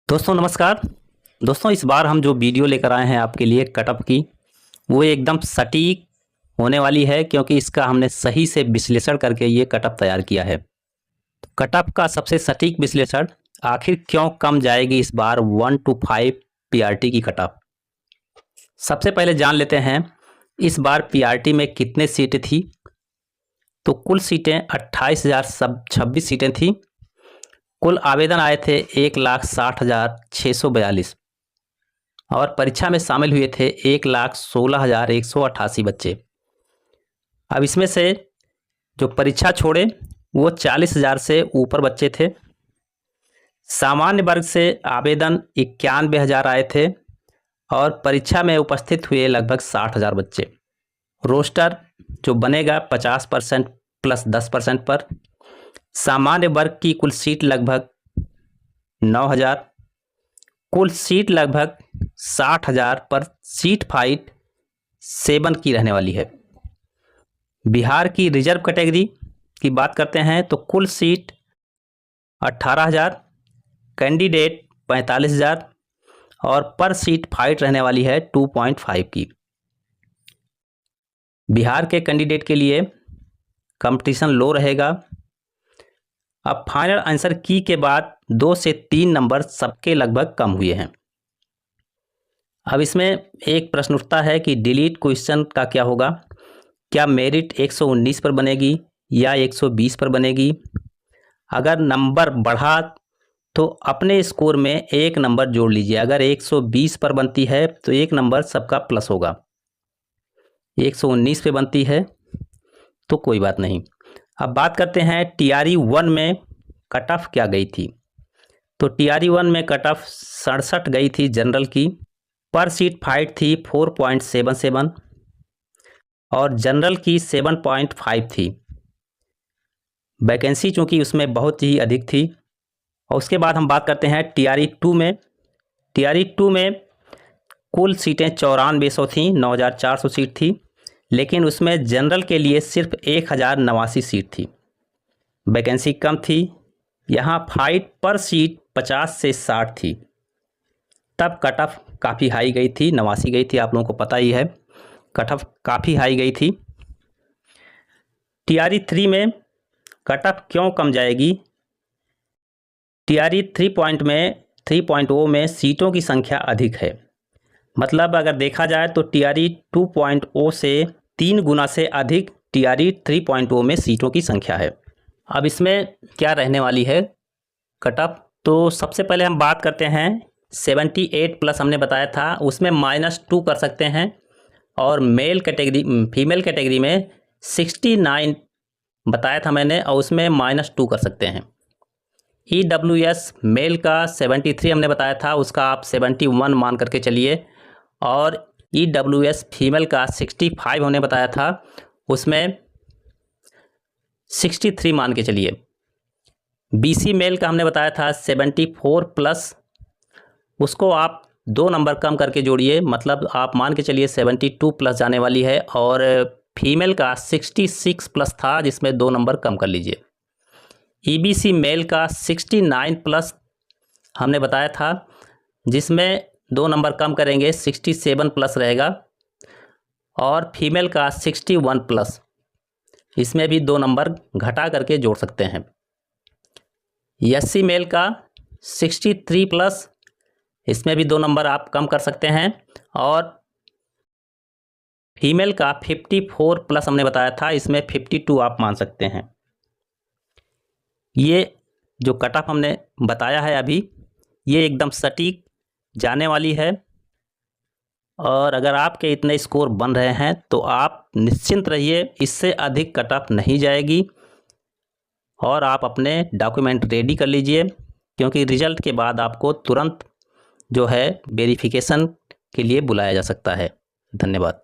दोस्तों नमस्कार। दोस्तों इस बार हम जो वीडियो लेकर आए हैं आपके लिए कटअप की, वो एकदम सटीक होने वाली है क्योंकि इसका हमने सही से विश्लेषण करके ये कटअप तैयार किया है। तो कटअप का सबसे सटीक विश्लेषण, आखिर क्यों कम जाएगी इस बार 1 to 5 पीआरटी की कटअप। सबसे पहले जान लेते हैं इस बार पीआरटी में कितने सीटें थी। तो कुल सीटें 28,026 सीटें थी। कुल आवेदन आए थे 1,60,642 और परीक्षा में शामिल हुए थे 1,16,188 बच्चे। अब इसमें से जो परीक्षा छोड़े वो 40,000 से ऊपर बच्चे थे। सामान्य वर्ग से आवेदन 91,000 आए थे और परीक्षा में उपस्थित हुए लगभग 60,000 बच्चे। रोस्टर जो बनेगा 50% प्लस 10% पर। सामान्य वर्ग की कुल सीट लगभग 9,000। कुल सीट लगभग 60,000 पर सीट फाइट 7 की रहने वाली है। बिहार की रिजर्व कैटेगरी की बात करते हैं तो कुल सीट 18,000, कैंडिडेट 45,000 और पर सीट फाइट रहने वाली है 2.5 की। बिहार के कैंडिडेट के लिए कंपटीशन लो रहेगा। अब फाइनल आंसर की के बाद 2 से 3 नंबर सबके लगभग कम हुए हैं। अब इसमें एक प्रश्न उठता है कि डिलीट क्वेश्चन का क्या होगा। क्या मेरिट 119 पर बनेगी या 120 पर बनेगी। अगर नंबर बढ़ा तो अपने स्कोर में एक नंबर जोड़ लीजिए। अगर 120 पर बनती है तो एक नंबर सबका प्लस होगा। 119 पे बनती है तो कोई बात नहीं। अब बात करते हैं टीआरई 1 में कट ऑफ क्या गई थी। तो टीआरई 1 में कट ऑफ 67 गई थी जनरल की। पर सीट फाइट थी 4.77 और जनरल की 7.5 थी। वैकेंसी चूंकि उसमें बहुत ही अधिक थी। और उसके बाद हम बात करते हैं टीआरई 2 में। टीआरई 2 में कुल सीटें 9400 थी, 9,400 सीट थी, लेकिन उसमें जनरल के लिए सिर्फ 1,089 सीट थी। वैकेंसी कम थी। यहाँ फाइट पर सीट 50 से 60 थी। तब कट ऑफ काफ़ी हाई गई थी, 89 गई थी। आप लोगों को पता ही है कट ऑफ काफ़ी हाई गई थी। टीआरई 3 में कट ऑफ क्यों कम जाएगी। टीआरई 3.0 में सीटों की संख्या अधिक है। मतलब अगर देखा जाए तो टीआरई 2.0 से 3 गुना से अधिक टीआरई 3.0 में सीटों की संख्या है। अब इसमें क्या रहने वाली है कट ऑफ। तो सबसे पहले हम बात करते हैं 78 प्लस हमने बताया था, उसमें -2 कर सकते हैं। और फीमेल कैटेगरी में 69 बताया था मैंने और उसमें -2 कर सकते हैं। ईडब्ल्यूएस मेल का 73 हमने बताया था, उसका आप 71 मान करके चलिए। और ईडब्ल्यूएस फीमेल का 65 हमने बताया था, उसमें 63 मान के चलिए। बीसी मेल का हमने बताया था 74 प्लस, उसको आप 2 नंबर कम करके जोड़िए, मतलब आप मान के चलिए 72 प्लस जाने वाली है। और फीमेल का 66 प्लस था, जिसमें 2 नंबर कम कर लीजिए। ईबीसी मेल का 69 प्लस हमने बताया था, जिसमें 2 नंबर कम करेंगे 67 प्लस रहेगा। और फीमेल का 61 प्लस, इसमें भी 2 नंबर घटा करके जोड़ सकते हैं। एससी मेल का 63 प्लस, इसमें भी 2 नंबर आप कम कर सकते हैं। और फीमेल का 54 प्लस हमने बताया था, इसमें 52 आप मान सकते हैं। ये जो कट ऑफ हमने बताया है अभी, ये एकदम सटीक जाने वाली है। और अगर आपके इतने स्कोर बन रहे हैं तो आप निश्चिंत रहिए, इससे अधिक कट ऑफ नहीं जाएगी। और आप अपने डॉक्यूमेंट रेडी कर लीजिए, क्योंकि रिजल्ट के बाद आपको तुरंत जो है वेरिफिकेशन के लिए बुलाया जा सकता है। धन्यवाद।